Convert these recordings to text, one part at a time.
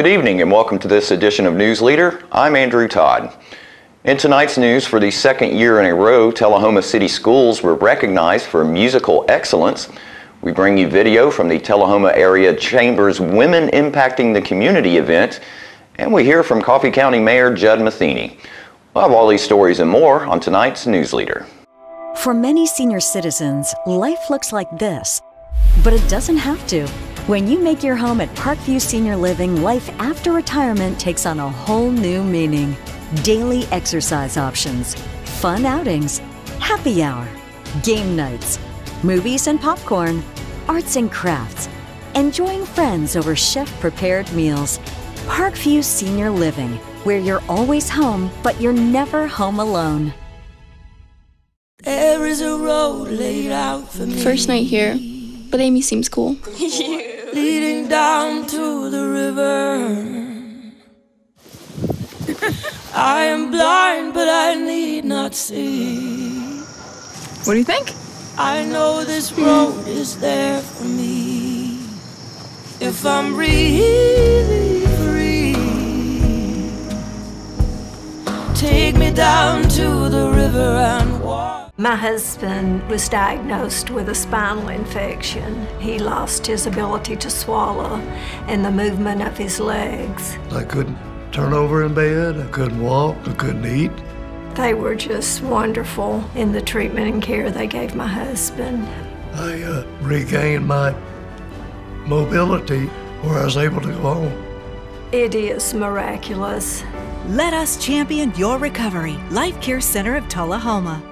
Good evening and welcome to this edition of News Leader. I'm Andrew Todd. In tonight's news, for the second year in a row, Tullahoma City Schools were recognized for musical excellence. We bring you video from the Tullahoma Area Chamber's Women Impacting the Community event, and we hear from Coffee County Mayor Judd Matheny. We'll have all these stories and more on tonight's News Leader. For many senior citizens, life looks like this, but it doesn't have to. When you make your home at Parkview Senior Living, life after retirement takes on a whole new meaning. Daily exercise options, fun outings, happy hour, game nights, movies and popcorn, arts and crafts, enjoying friends over chef-prepared meals. Parkview Senior Living, where you're always home, but you're never home alone. There is a road laid out for me. First night here, but Amy seems cool. Leading down to the river. I am blind, but I need not see. What do you think? I know this road is there for me. If I'm really free, take me down to the river and walk. My husband was diagnosed with a spinal infection. He lost his ability to swallow and the movement of his legs. I couldn't turn over in bed, I couldn't walk, I couldn't eat. They were just wonderful in the treatment and care they gave my husband. I regained my mobility where I was able to go home. It is miraculous. Let us champion your recovery. Life Care Center of Tullahoma.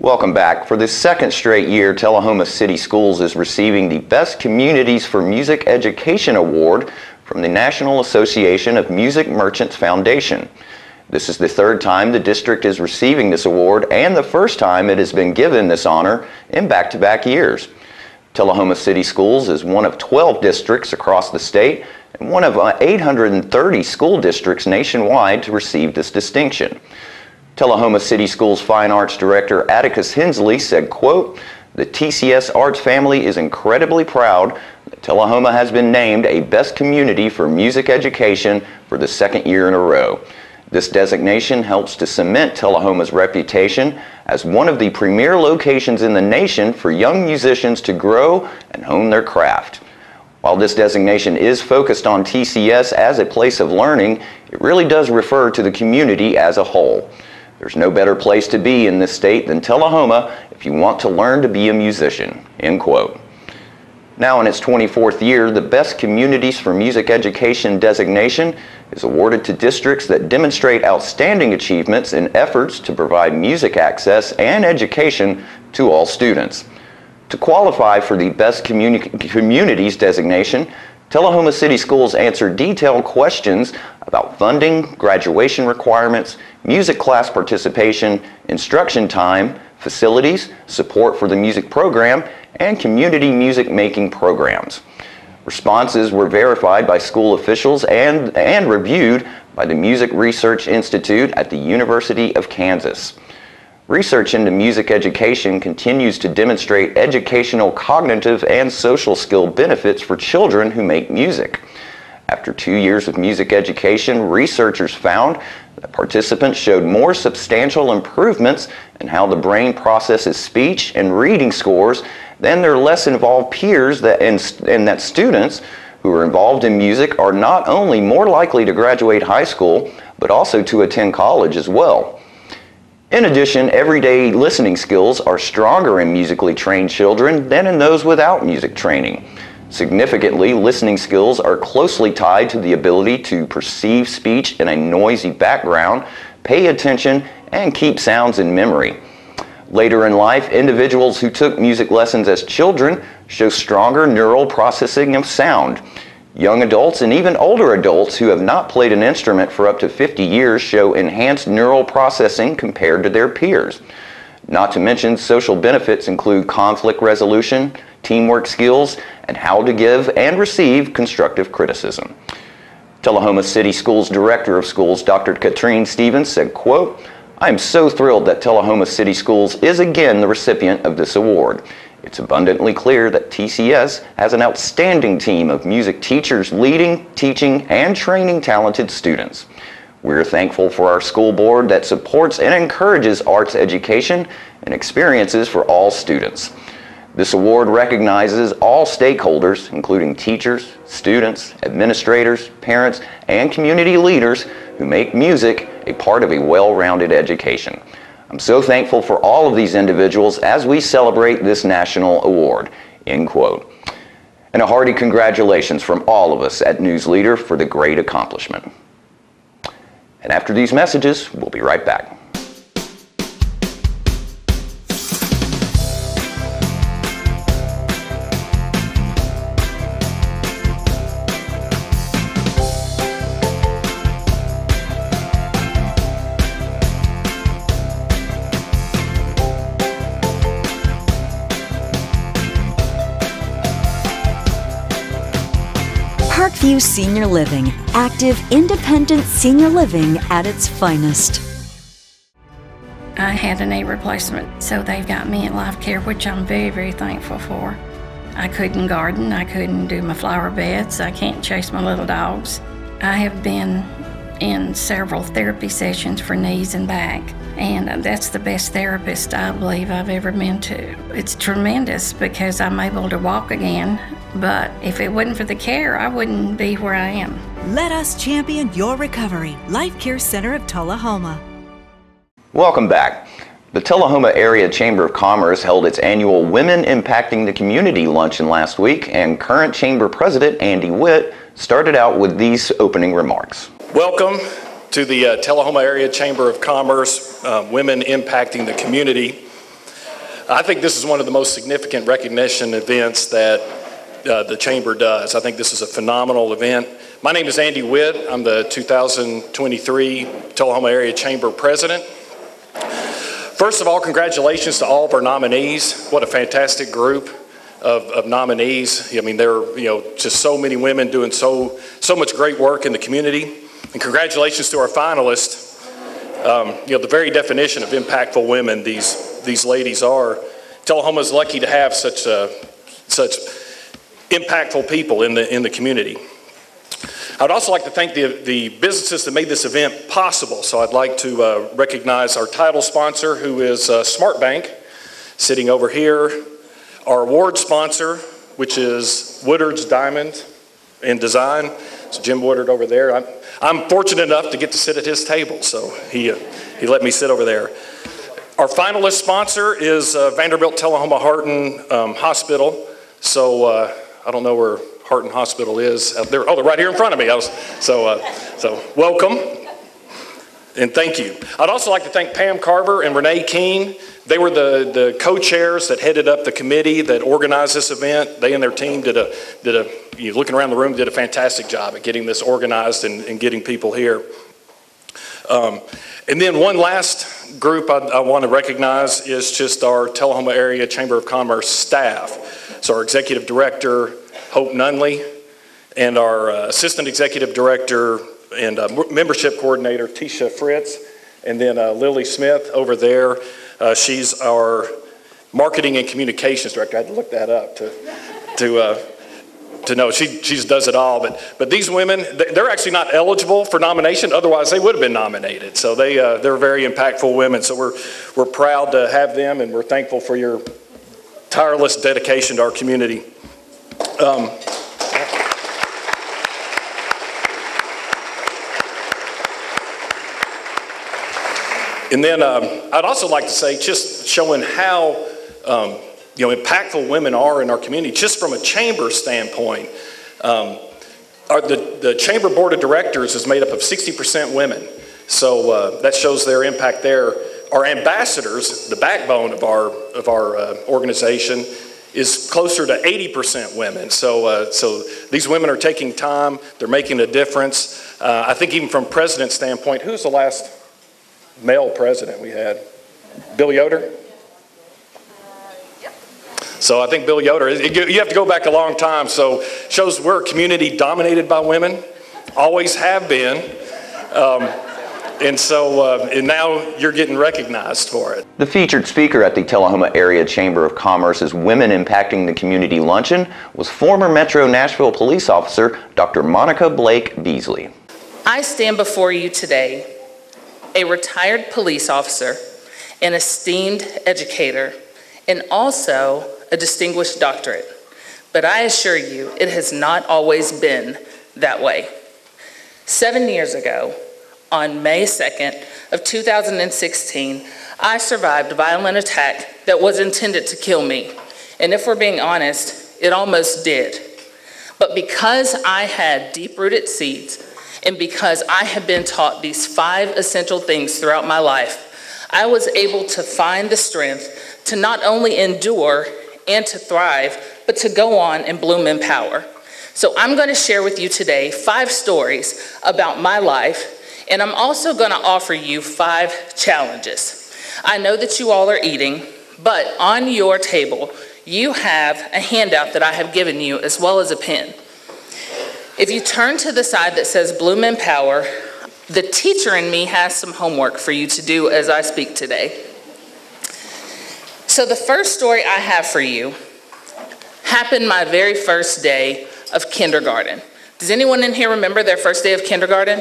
Welcome back. For the second straight year, Tullahoma City Schools is receiving the Best Communities for Music Education Award from the National Association of Music Merchants Foundation. This is the third time the district is receiving this award and the first time it has been given this honor in back-to-back years. Tullahoma City Schools is one of 12 districts across the state and one of 830 school districts nationwide to receive this distinction. Tullahoma City Schools Fine Arts Director Atticus Hensley said, quote, "The TCS Arts family is incredibly proud that Tullahoma has been named a Best Community for Music Education for the second year in a row. This designation helps to cement Tullahoma's reputation as one of the premier locations in the nation for young musicians to grow and hone their craft. While this designation is focused on TCS as a place of learning, it really does refer to the community as a whole. There's no better place to be in this state than Tullahoma if you want to learn to be a musician," end quote. Now in its 24th year, the Best Communities for Music Education designation is awarded to districts that demonstrate outstanding achievements in efforts to provide music access and education to all students. To qualify for the Best Communities designation, Tullahoma City Schools answered detailed questions about funding, graduation requirements, music class participation, instruction time, facilities, support for the music program, and community music making programs. Responses were verified by school officials and reviewed by the Music Research Institute at the University of Kansas. Research into music education continues to demonstrate educational, cognitive, and social skill benefits for children who make music. After 2 years of music education, researchers found that participants showed more substantial improvements in how the brain processes speech and reading scores than their less involved peers, and that students who are involved in music are not only more likely to graduate high school, but also to attend college as well. In addition, everyday listening skills are stronger in musically trained children than in those without music training. Significantly, listening skills are closely tied to the ability to perceive speech in a noisy background, pay attention, and keep sounds in memory. Later in life, individuals who took music lessons as children show stronger neural processing of sound. Young adults and even older adults who have not played an instrument for up to 50 years show enhanced neural processing compared to their peers. Not to mention, social benefits include conflict resolution, teamwork skills, and how to give and receive constructive criticism. Tullahoma City Schools Director of Schools, Dr. Katrine Stevens, said, quote, "I am so thrilled that Tullahoma City Schools is again the recipient of this award. It's abundantly clear that TCS has an outstanding team of music teachers leading, teaching, and training talented students. We're thankful for our school board that supports and encourages arts education and experiences for all students. This award recognizes all stakeholders, including teachers, students, administrators, parents, and community leaders who make music a part of a well-rounded education. I'm so thankful for all of these individuals as we celebrate this national award." End quote. And a hearty congratulations from all of us at News Leader for the great accomplishment. And after these messages, we'll be right back. Parkview Senior Living, active, independent senior living at its finest. I had a knee replacement, so they've got me in life care, which I'm very, very thankful for. I couldn't garden, I couldn't do my flower beds, I can't chase my little dogs. I have been in several therapy sessions for knees and back, and that's the best therapist I believe I've ever been to. It's tremendous because I'm able to walk again, but if it wasn't for the care, I wouldn't be where I am. Let us champion your recovery. Life Care Center of Tullahoma. Welcome back. The Tullahoma Area Chamber of Commerce held its annual Women Impacting the Community luncheon last week, and current Chamber President Andy Witt started out with these opening remarks. Welcome to the Tullahoma Area Chamber of Commerce, Women Impacting the Community. I think this is one of the most significant recognition events that the Chamber does. I think this is a phenomenal event. My name is Andy Witt. I'm the 2023 Tullahoma Area Chamber President. First of all, congratulations to all of our nominees. What a fantastic group of nominees. I mean, there are just so many women doing so much great work in the community. And congratulations to our finalists. The very definition of impactful women these ladies are. Tullahoma is lucky to have such impactful people in the community. I'd also like to thank the businesses that made this event possible. So I'd like to recognize our title sponsor, who is SmartBank, sitting over here. Our award sponsor, which is Woodard's Diamond and Design. It's Jim Woodard over there. I'm fortunate enough to get to sit at his table, so he let me sit over there. Our finalist sponsor is Vanderbilt Tullahoma Hardin Hospital. So I don't know where Hardin Hospital is out there. Oh, they're right here in front of me. So welcome and thank you. I'd also like to thank Pam Carver and Renee Keene. They were the co-chairs that headed up the committee that organized this event. They and their team looking around the room, did a fantastic job at getting this organized and getting people here. And then one last group I want to recognize is just our Tullahoma Area Chamber of Commerce staff. So our Executive Director, Hope Nunley, and our Assistant Executive Director and Membership Coordinator, Tisha Fritz, and then Lily Smith over there. She's our Marketing and Communications Director. I had to look that up to know. She just does it all. But these women, they're actually not eligible for nomination. Otherwise, they would have been nominated. So they're very impactful women. So we're proud to have them, and we're thankful for your tireless dedication to our community. And then I'd also like to say, just showing how impactful women are in our community, just from a chamber standpoint. The chamber board of directors is made up of 60% women, so that shows their impact there. Our ambassadors, the backbone of our organization, is closer to 80% women. So these women are taking time. They're making a difference. I think even from president's standpoint, who's the last male president we had? Bill Yoder? So I think Bill Yoder, you have to go back a long time, so shows we're a community dominated by women, always have been. And so, and now you're getting recognized for it. The featured speaker at the Tullahoma Area Chamber of Commerce's Women Impacting the Community Luncheon was former Metro Nashville police officer Dr. Monica Blake Beasley. I stand before you today, a retired police officer, an esteemed educator, and also a distinguished doctorate. But I assure you, it has not always been that way. 7 years ago, on May 2nd of 2016, I survived a violent attack that was intended to kill me. And if we're being honest, it almost did. But because I had deep-rooted seeds, and because I had been taught these 5 essential things throughout my life, I was able to find the strength to not only endure and to thrive, but to go on and bloom in power. So I'm going to share with you today 5 stories about my life, and I'm also going to offer you 5 challenges. I know that you all are eating, but on your table, you have a handout that I have given you as well as a pen. If you turn to the side that says Bloom in Power, the teacher in me has some homework for you to do as I speak today. So the first story I have for you happened my very first day of kindergarten. Does anyone in here remember their first day of kindergarten?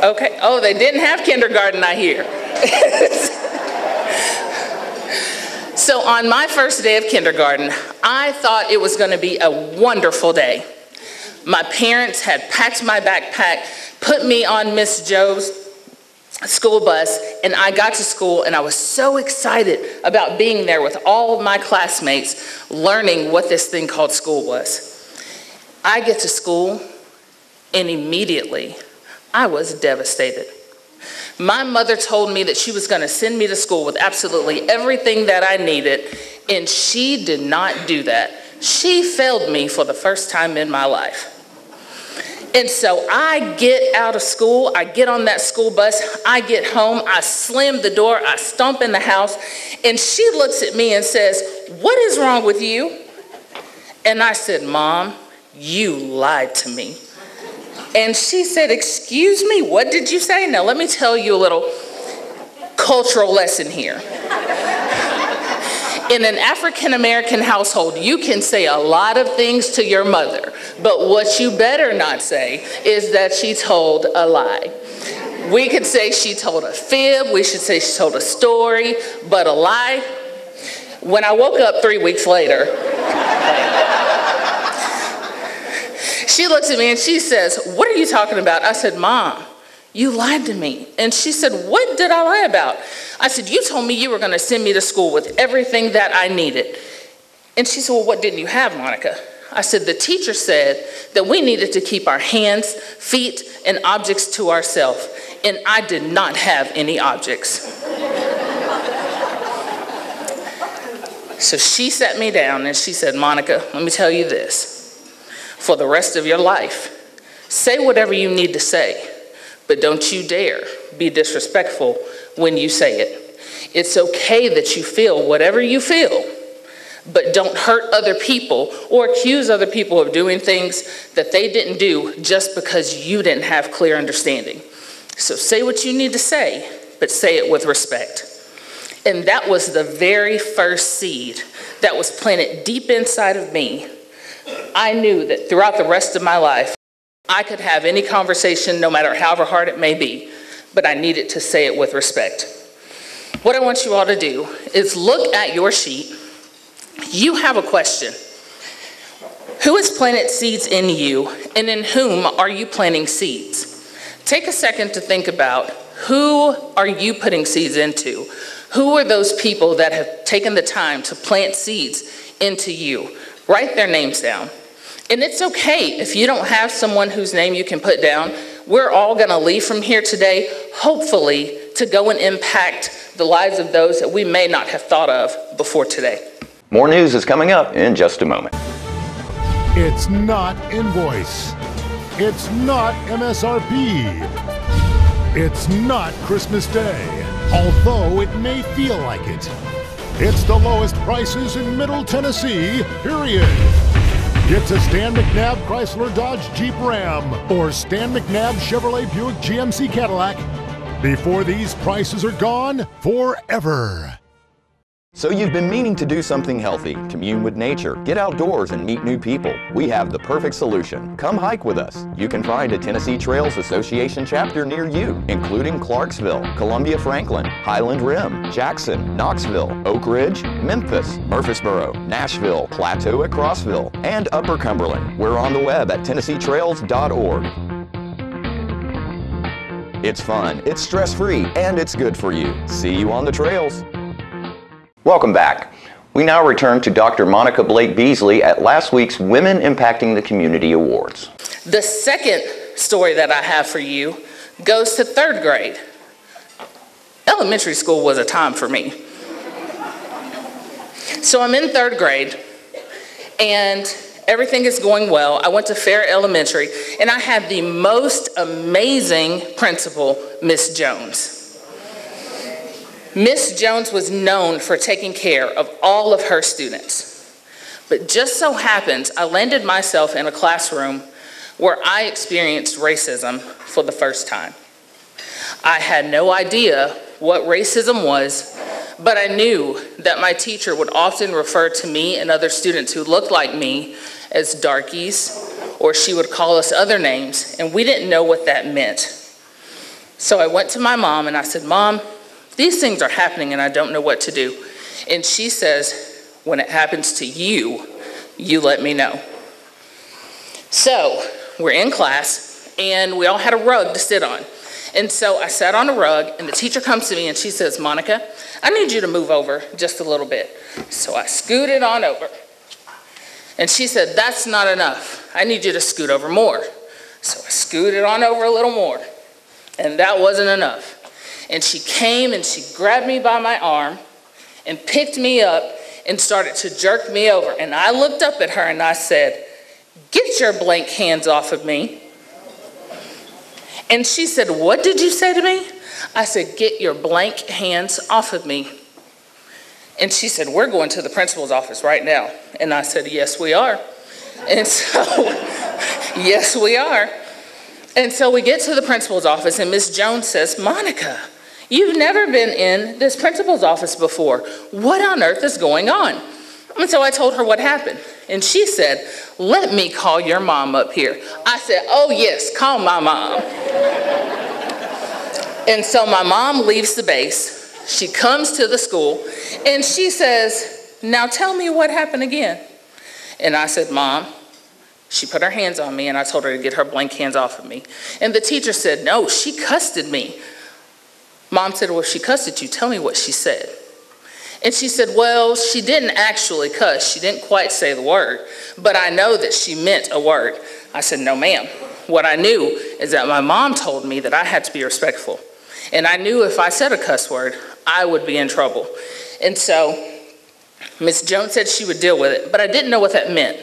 Okay, oh, they didn't have kindergarten, I hear. So on my first day of kindergarten, I thought it was going to be a wonderful day. My parents had packed my backpack, put me on Miss Joe's school bus, and I got to school, and I was so excited about being there with all of my classmates, learning what this thing called school was. I get to school, and immediately, I was devastated. My mother told me that she was going to send me to school with absolutely everything that I needed, and she did not do that. She failed me for the first time in my life. And so I get out of school, I get on that school bus, I get home, I slam the door, I stomp in the house, and she looks at me and says, "What is wrong with you?" And I said, "Mom, you lied to me." And she said, "Excuse me, what did you say?" Now let me tell you a little cultural lesson here. In an African-American household, you can say a lot of things to your mother, but what you better not say is that she told a lie. We could say she told a fib, we should say she told a story, but a lie? When I woke up 3 weeks later, she looks at me and she says, "What are you talking about?" I said, "Mom, you lied to me." And she said, "What did I lie about?" I said, "You told me you were going to send me to school with everything that I needed." And she said, "Well, what didn't you have, Monica?" I said, "The teacher said that we needed to keep our hands, feet, and objects to ourselves, and I did not have any objects." So she sat me down and she said, "Monica, let me tell you this. For the rest of your life, say whatever you need to say, but don't you dare be disrespectful when you say it. It's okay that you feel whatever you feel, but don't hurt other people or accuse other people of doing things that they didn't do just because you didn't have clear understanding. So say what you need to say, but say it with respect." And that was the very first seed that was planted deep inside of me. I knew that throughout the rest of my life, I could have any conversation, no matter however hard it may be, but I needed to say it with respect. What I want you all to do is look at your sheet. You have a question. Who has planted seeds in you, and in whom are you planting seeds? Take a second to think about, who are you putting seeds into? Who are those people that have taken the time to plant seeds into you? Write their names down. And it's okay if you don't have someone whose name you can put down. We're all going to leave from here today, hopefully, to go and impact the lives of those that we may not have thought of before today. More news is coming up in just a moment. It's not invoice. It's not MSRP. It's not Christmas Day, although it may feel like it. It's the lowest prices in Middle Tennessee, period. Get to Stan McNabb Chrysler Dodge Jeep Ram or Stan McNabb Chevrolet Buick GMC Cadillac before these prices are gone forever. So you've been meaning to do something healthy, commune with nature, get outdoors and meet new people. We have the perfect solution. Come hike with us. You can find a Tennessee Trails Association chapter near you, including Clarksville, Columbia Franklin, Highland Rim, Jackson, Knoxville, Oak Ridge, Memphis, Murfreesboro, Nashville, Plateau at Crossville, and Upper Cumberland. We're on the web at TennesseeTrails.org. It's fun, it's stress-free, and it's good for you. See you on the trails. Welcome back. We now return to Dr. Monica Blake Beasley at last week's Women Impacting the Community Awards. The second story that I have for you goes to third grade. Elementary school was a time for me. So I'm in third grade, and everything is going well. I went to Fair Elementary, and I had the most amazing principal, Miss Jones. Miss Jones was known for taking care of all of her students. But just so happens, I landed myself in a classroom where I experienced racism for the first time. I had no idea what racism was, but I knew that my teacher would often refer to me and other students who looked like me as darkies, or she would call us other names, and we didn't know what that meant. So I went to my mom and I said, "Mom, these things are happening and I don't know what to do." And she says, "When it happens to you, you let me know." So we're in class and we all had a rug to sit on. And so I sat on a rug and the teacher comes to me and she says, "Monica, I need you to move over just a little bit." So I scooted on over. And she said, "That's not enough. I need you to scoot over more." So I scooted on over a little more. And that wasn't enough. And she came and she grabbed me by my arm and picked me up and started to jerk me over. And I looked up at her and I said, "Get your blank hands off of me." And she said, "What did you say to me?" I said, "Get your blank hands off of me." And she said, "We're going to the principal's office right now." And I said, "Yes, we are." And so, yes, we are. And so we get to the principal's office and Miss Jones says, "Monica, you've never been in this principal's office before. What on earth is going on?" And so I told her what happened. And she said, "Let me call your mom up here." I said, "Oh yes, call my mom." And so my mom leaves the base. She comes to the school and she says, "Now tell me what happened again." And I said, "Mom," she put her hands on me and I told her to get her blank hands off of me. And the teacher said, "No, she cussed at me." Mom said, "Well, if she cussed at you, tell me what she said." And she said, "Well, she didn't actually cuss. She didn't quite say the word, but I know that she meant a word." I said, "No, ma'am. What I knew is that my mom told me that I had to be respectful. And I knew if I said a cuss word, I would be in trouble." And so Miss Jones said she would deal with it, but I didn't know what that meant.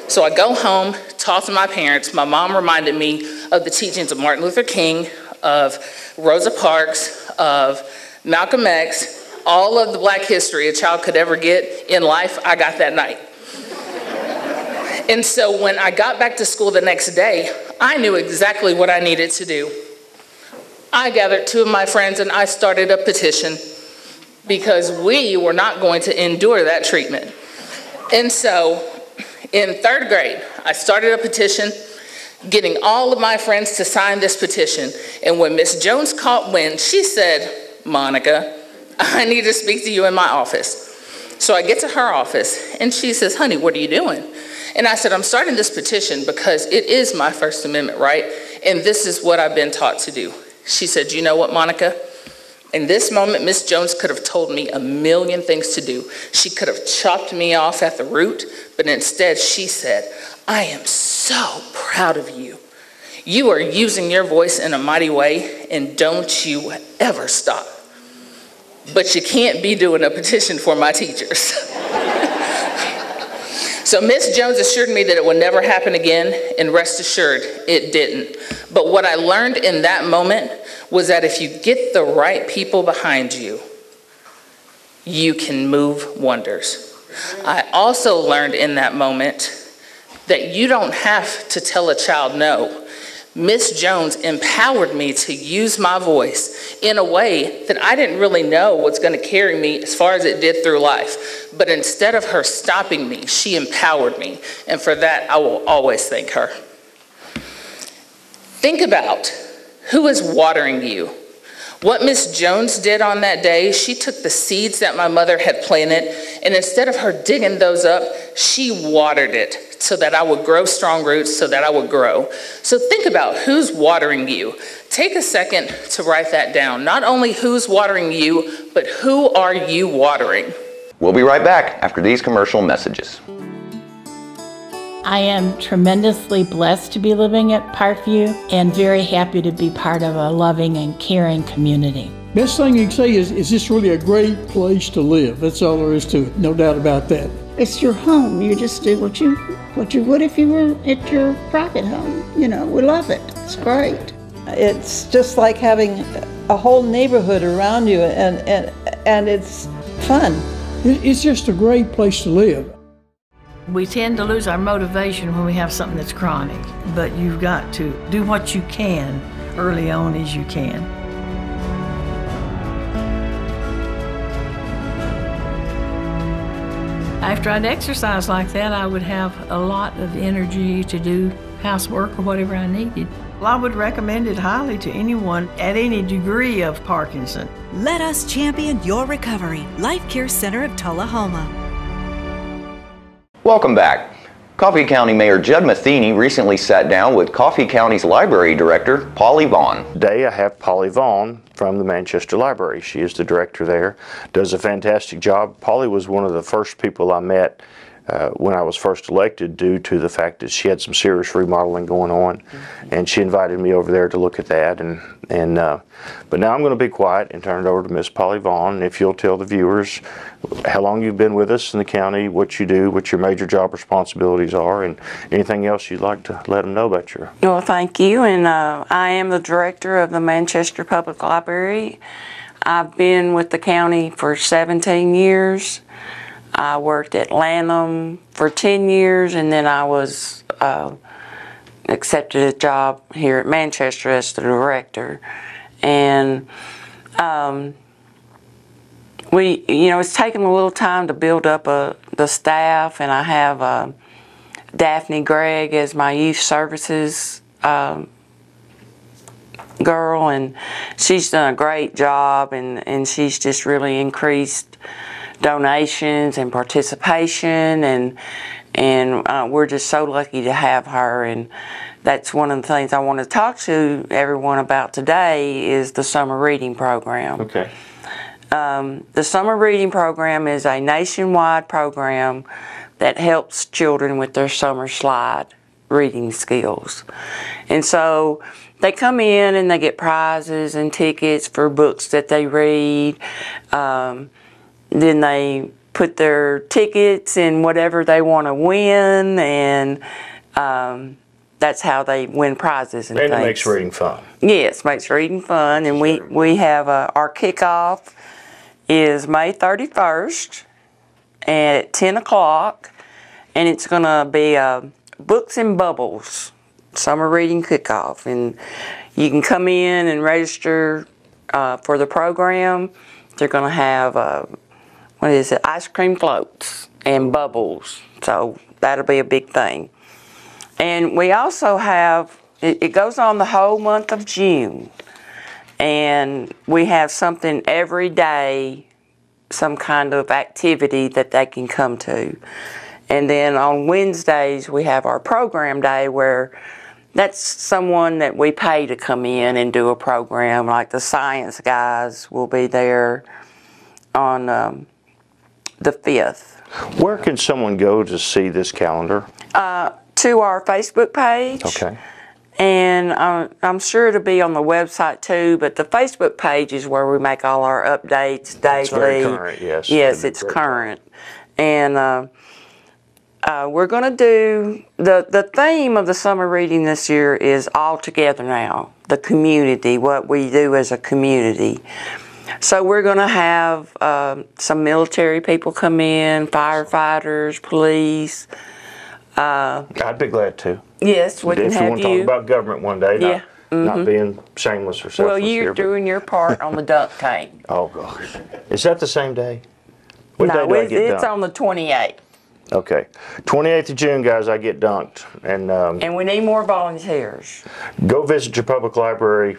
So I go home, talk to my parents. My mom reminded me of the teachings of Martin Luther King, of Rosa Parks, of Malcolm X, all of the black history a child could ever get in life, I got that night. And so when I got back to school the next day, I knew exactly what I needed to do. I gathered two of my friends and I started a petition because we were not going to endure that treatment. And so in third grade, I started a petition, getting all of my friends to sign this petition. And when Miss Jones caught wind, she said, "Monica, I need to speak to you in my office." So I get to her office and she says, "Honey, what are you doing?" And I said, "I'm starting this petition because it is my First Amendment right, and this is what I've been taught to do." She said, "You know what, Monica? In this moment, Miss Jones could have told me a million things to do. She could have chopped me off at the root, but instead she said, 'I am so proud of you. You are using your voice in a mighty way, and don't you ever stop. But you can't be doing a petition for my teachers.'" So Miss Jones assured me that it would never happen again, and rest assured, it didn't. But what I learned in that moment was that if you get the right people behind you, you can move wonders. I also learned in that moment that you don't have to tell a child no. Miss Jones empowered me to use my voice in a way that I didn't really know was going to carry me as far as it did through life. But instead of her stopping me, she empowered me. And for that, I will always thank her. Think about who is watering you. What Miss Jones did on that day, she took the seeds that my mother had planted, and instead of her digging those up, she watered it so that I would grow strong roots, so that I would grow. So think about who's watering you. Take a second to write that down. Not only who's watering you, but who are you watering? We'll be right back after these commercial messages. I am tremendously blessed to be living at Parkview and very happy to be part of a loving and caring community. Best thing you can say is this really a great place to live. That's all there is to it, no doubt about that. It's your home. You just do what you would if you were at your private home. You know, we love it. It's great. It's just like having a whole neighborhood around you, and it's fun. It's just a great place to live. We tend to lose our motivation when we have something that's chronic, but you've got to do what you can early on as you can. After I'd exercise like that, I would have a lot of energy to do housework or whatever I needed. Well, I would recommend it highly to anyone at any degree of Parkinson. Let us champion your recovery. Life Care Center of Tullahoma. Welcome back. Coffee County Mayor Judd Matheny recently sat down with Coffee County's Library Director, Polly Vaughn. Today I have Polly Vaughn from the Manchester Library. She is the director there, does a fantastic job. Polly was one of the first people I met when I was first elected, due to the fact that she had some serious remodeling going on, and she invited me over there to look at that. But now I'm going to be quiet and turn it over to Miss Polly Vaughn. If you'll tell the viewers how long you've been with us in the county, what you do, what your major job responsibilities are, and anything else you'd like to let them know about your. Well, thank you, and I am the director of the Manchester Public Library. I've been with the county for 17 years. I worked at Lanham for 10 years, and then I was accepted a job here at Manchester as the director. And it's taken a little time to build up the staff, and I have Daphne Gregg as my youth services girl, and she's done a great job, and she's just really increased donations and participation, and we're just so lucky to have her. And that's one of the things I want to talk to everyone about today is the summer reading program. Okay. The summer reading program is a nationwide program that helps children with their summer slide reading skills. And so they come in and they get prizes and tickets for books that they read. Then they put their tickets in whatever they want to win, and that's how they win prizes and things. And it makes reading fun. Yes, makes reading fun. And we have our kickoff is May 31st at 10 o'clock, and it's going to be Books and Bubbles summer reading kickoff. And you can come in and register for the program. They're going to have ice cream floats and bubbles. So that'll be a big thing. And we also have, it goes on the whole month of June. And we have something every day, some kind of activity that they can come to. And then on Wednesdays, we have our program day, where that's someone that we pay to come in and do a program. Like the science guys will be there on the 5th. Where can someone go to see this calendar? To our Facebook page. Okay. And I'm sure it'll be on the website too, but the Facebook page is where we make all our updates daily. It's very current, yes. Yes, it's current. And we're going to do, the theme of the summer reading this year is All Together Now, the community, what we do as a community. So we're going to have some military people come in, firefighters, police, I'd be glad to. Yes, we can if have you want to talk about government one day, Yeah. not being shameless or selfless. Well, you're doing your part on the dunk tank. Oh, gosh. Is that the same day? What day do I get it's dunked? on the 28th. Okay. 28th of June, guys, I get dunked. And we need more volunteers. Go visit your public library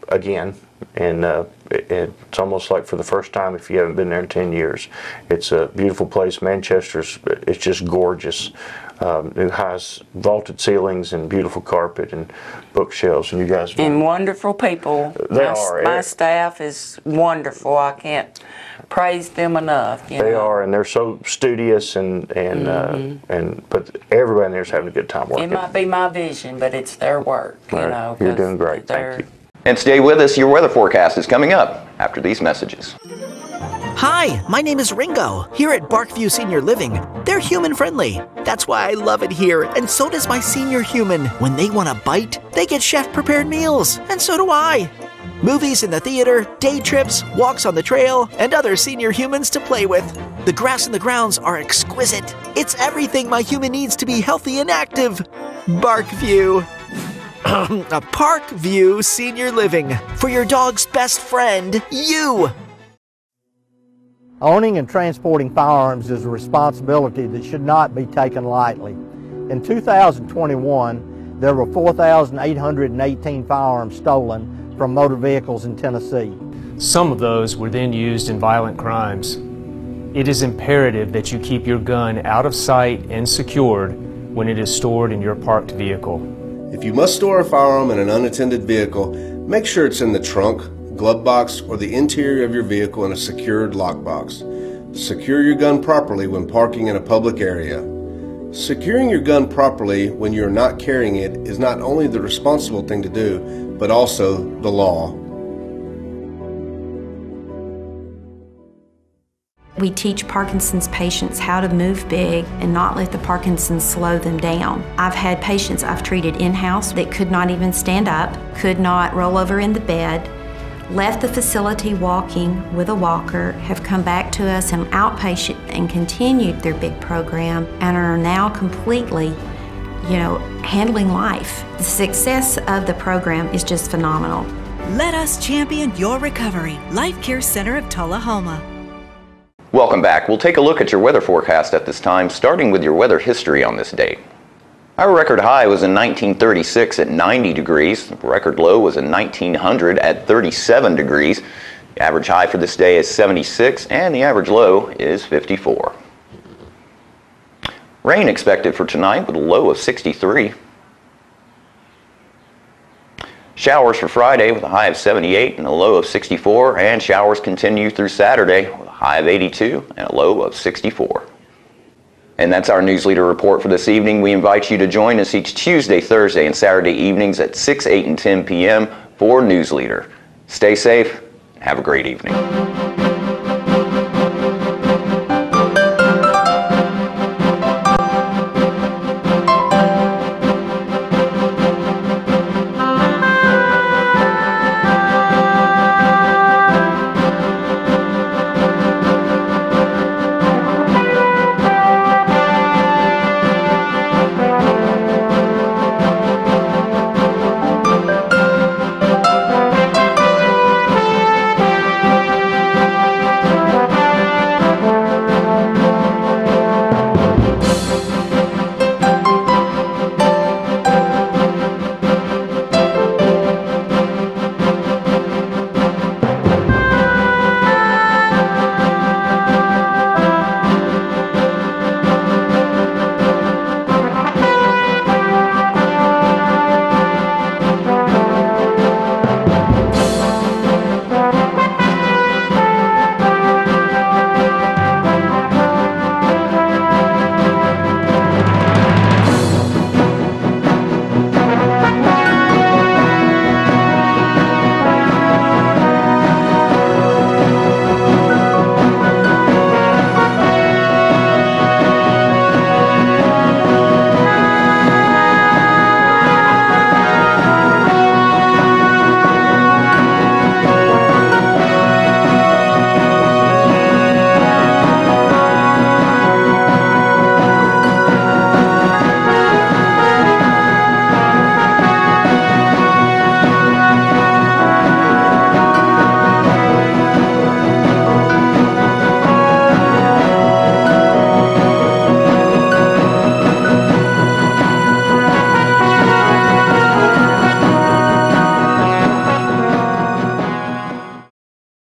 again. And it's almost like for the first time if you haven't been there in 10 years. It's a beautiful place. Manchester's, it's just gorgeous. New highs, vaulted ceilings and beautiful carpet and bookshelves. And you guys... And wonderful people. They are. My staff is wonderful. I can't praise them enough. They are, and they're so studious but everybody in there is having a good time working. It might be my vision, but it's their work. You're doing great. Thank you. And stay with us. Your weather forecast is coming up after these messages. Hi, my name is Ringo. Here at Parkview Senior Living, they're human friendly. That's why I love it here, and so does my senior human. When they want a bite, they get chef prepared meals, and so do I. Movies in the theater, day trips, walks on the trail, and other senior humans to play with. The grass and the grounds are exquisite. It's everything my human needs to be healthy and active. Parkview. A Parkview Senior Living. For your dog's best friend, you. Owning and transporting firearms is a responsibility that should not be taken lightly. In 2021, there were 4,818 firearms stolen from motor vehicles in Tennessee. Some of those were then used in violent crimes. It is imperative that you keep your gun out of sight and secured when it is stored in your parked vehicle. If you must store a firearm in an unattended vehicle, make sure it's in the trunk, glove box, or the interior of your vehicle in a secured lockbox. Secure your gun properly when parking in a public area. Securing your gun properly when you're not carrying it is not only the responsible thing to do, but also the law. We teach Parkinson's patients how to move big and not let the Parkinson's slow them down. I've had patients I've treated in-house that could not even stand up, could not roll over in the bed, left the facility walking with a walker, have come back to us in outpatient and continued their big program and are now completely, handling life. The success of the program is just phenomenal. Let us champion your recovery. Life Care Center of Tullahoma. Welcome back. We'll take a look at your weather forecast at this time, starting with your weather history on this date. Our record high was in 1936 at 90 degrees. The record low was in 1900 at 37 degrees. The average high for this day is 76 and the average low is 54. Rain expected for tonight with a low of 63. Showers for Friday with a high of 78 and a low of 64, and showers continue through Saturday with a high of 82 and a low of 64. And that's our News Leader Report for this evening. We invite you to join us each Tuesday, Thursday, and Saturday evenings at 6, 8, and 10 p.m. for News Leader. Stay safe and have a great evening.